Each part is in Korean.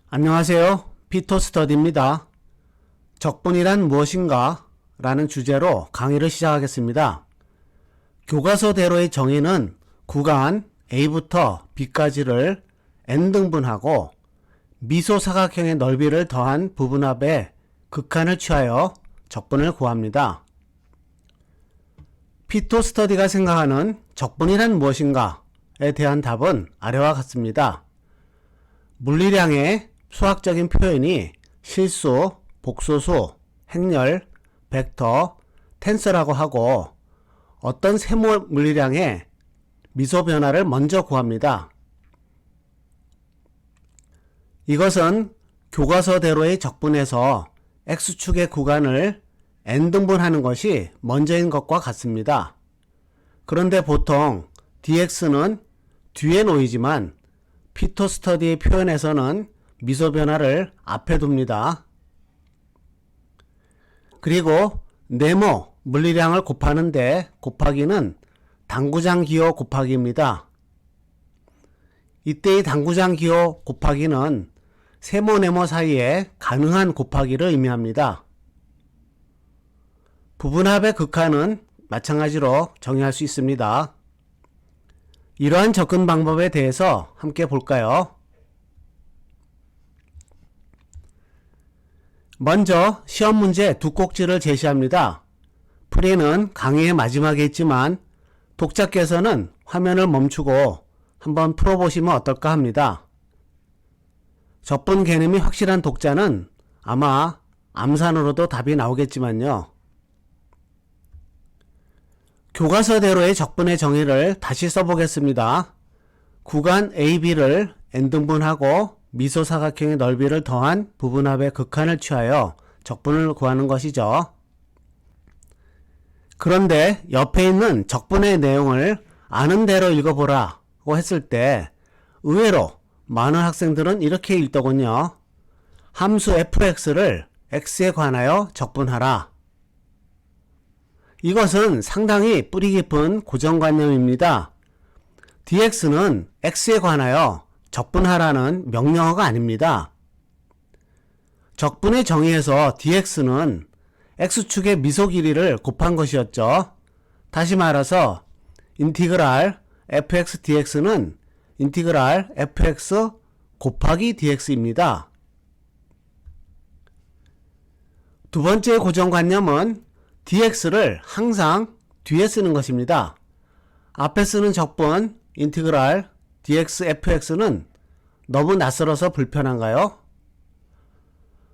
안녕하세요. 피터스터디입니다. 적분이란 무엇인가? 라는 주제로 강의를 시작하겠습니다. 교과서대로의 정의는 구간 A부터 B까지를 N등분하고 미소사각형의 넓이를 더한 부분합의 극한을 취하여 적분을 구합니다. 피터스터디가 생각하는 적분이란 무엇인가에 대한 답은 아래와 같습니다. 물리량의 수학적인 표현이 실수, 복소수, 행렬, 벡터, 텐서라고 하고 어떤 세모 물리량의 미소 변화를 먼저 구합니다. 이것은 교과서대로의 적분에서 x축의 구간을 n등분하는 것이 먼저인 것과 같습니다. 그런데 보통 dx는 뒤에 놓이지만 피터스터디의 표현에서는 미소 변화를 앞에 둡니다. 그리고 네모 물리량을 곱하는데 곱하기는 당구장 기호 곱하기입니다. 이때의 당구장 기호 곱하기는 세모 네모 사이에 가능한 곱하기를 의미합니다. 부분합의 극한은 마찬가지로 정의할 수 있습니다. 이러한 접근 방법에 대해서 함께 볼까요? 먼저 시험 문제 두 꼭지를 제시합니다. 풀이는 강의의 마지막에 있지만 독자께서는 화면을 멈추고 한번 풀어보시면 어떨까 합니다. 접분 개념이 확실한 독자는 아마 암산으로도 답이 나오겠지만요. 교과서대로의 적분의 정의를 다시 써보겠습니다. 구간 AB를 n등분하고 미소사각형의 넓이를 더한 부분합의 극한을 취하여 적분을 구하는 것이죠. 그런데 옆에 있는 적분의 내용을 아는 대로 읽어보라고 했을 때 의외로 많은 학생들은 이렇게 읽더군요. 함수 fx를 x에 관하여 적분하라. 이것은 상당히 뿌리 깊은 고정관념입니다. dx는 x에 관하여 적분하라는 명령어가 아닙니다. 적분의 정의에서 dx는 x축의 미소 길이를 곱한 것이었죠. 다시 말해서 인티그랄 fx dx는 인티그랄 fx 곱하기 dx입니다. 두 번째 고정관념은 dx를 항상 뒤에 쓰는 것입니다. 앞에 쓰는 적분 인티그랄 dx fx는 너무 낯설어서 불편한가요?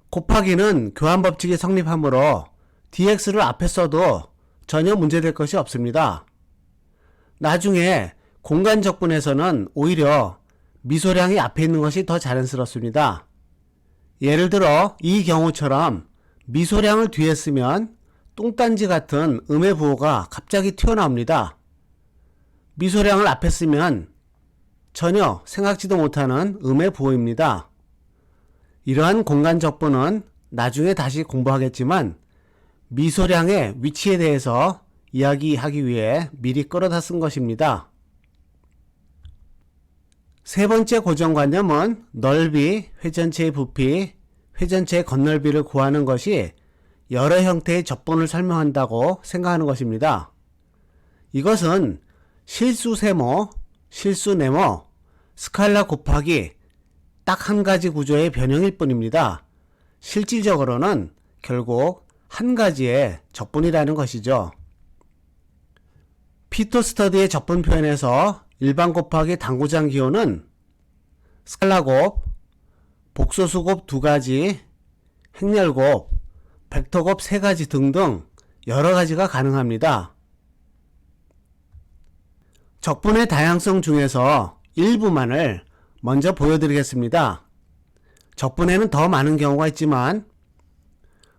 곱하기는 교환법칙이 성립하므로 dx를 앞에 써도 전혀 문제될 것이 없습니다. 나중에 공간적분에서는 오히려 미소량이 앞에 있는 것이 더 자연스럽습니다. 예를 들어 이 경우처럼 미소량을 뒤에 쓰면 똥단지 같은 음의 부호가 갑자기 튀어나옵니다. 미소량을 앞에 쓰면 전혀 생각지도 못하는 음의 부호입니다. 이러한 공간 적분은 나중에 다시 공부하겠지만 미소량의 위치에 대해서 이야기하기 위해 미리 끌어다 쓴 것입니다. 세 번째 고정관념은 넓이, 회전체의 부피, 회전체의 겉넓이를 구하는 것이 여러 형태의 적분을 설명한다고 생각하는 것입니다. 이것은 실수 세모, 실수 네모, 스칼라 곱하기 딱 한 가지 구조의 변형일 뿐입니다. 실질적으로는 결국 한 가지의 적분이라는 것이죠. 피터스터디의 적분 표현에서 일반 곱하기 당구장 기호는 스칼라곱, 복소수곱 두 가지, 행렬곱, 벡터곱 세 가지 등등 여러 가지가 가능합니다. 적분의 다양성 중에서 일부만을 먼저 보여드리겠습니다. 적분에는 더 많은 경우가 있지만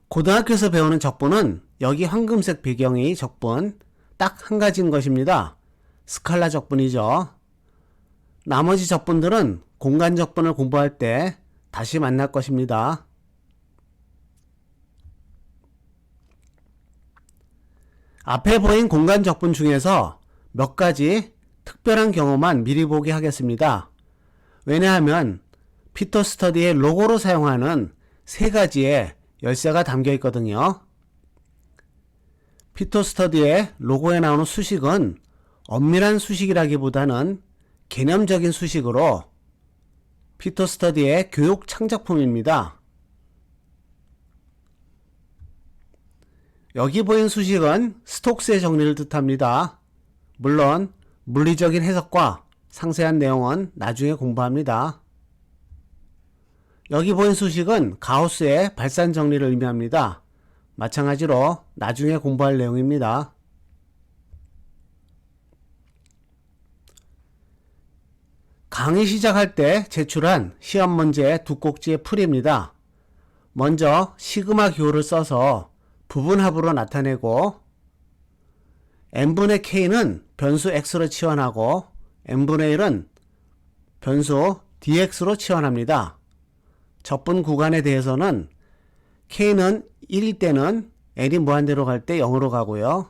고등학교에서 배우는 적분은 여기 황금색 배경이 적분 딱 한 가지인 것입니다. 스칼라 적분이죠. 나머지 적분들은 공간 적분을 공부할 때 다시 만날 것입니다. 앞에 보인 공간 적분 중에서 몇 가지 특별한 경우만 미리 보게 하겠습니다. 왜냐하면 피터 스터디의 로고로 사용하는 세 가지의 열쇠가 담겨 있거든요. 피터 스터디의 로고에 나오는 수식은 엄밀한 수식이라기보다는 개념적인 수식으로 피터 스터디의 교육 창작품입니다. 여기 보인 수식은 스톡스의 정리를 뜻합니다. 물론 물리적인 해석과 상세한 내용은 나중에 공부합니다. 여기 보인 수식은 가우스의 발산 정리를 의미합니다. 마찬가지로 나중에 공부할 내용입니다. 강의 시작할 때 제출한 시험 문제 두 꼭지의 풀이입니다. 먼저 시그마 기호를 써서 부분합으로 나타내고 n분의 k는 변수 x로 치환하고 n분의 1은 변수 dx로 치환합니다. 적분 구간에 대해서는 k는 1일 때는 n이 무한대로 갈 때 0으로 가고요.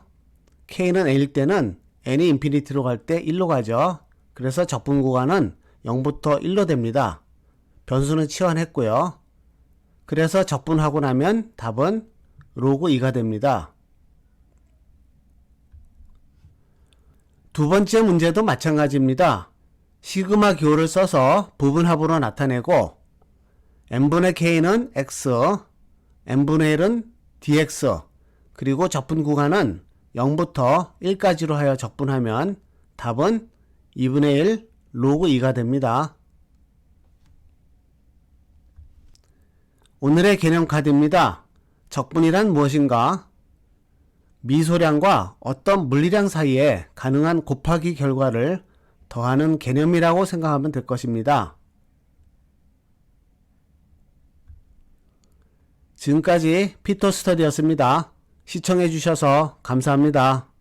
k는 n일 때는 n이 인피니티로 갈 때 1로 가죠. 그래서 적분 구간은 0부터 1로 됩니다. 변수는 치환했고요. 그래서 적분하고 나면 답은 로그 2가 됩니다. 두 번째 문제도 마찬가지입니다. 시그마 기호를 써서 부분합으로 나타내고 n분의 k는 x, n분의 1은 dx, 그리고 적분 구간은 0부터 1까지로 하여 적분하면 답은 2분의 1 로그 2가 됩니다. 오늘의 개념 카드입니다. 적분이란 무엇인가? 미소량과 어떤 물리량 사이에 가능한 곱하기 결과를 더하는 개념이라고 생각하면 될 것입니다. 지금까지 피터 스터디였습니다. 시청해 주셔서 감사합니다.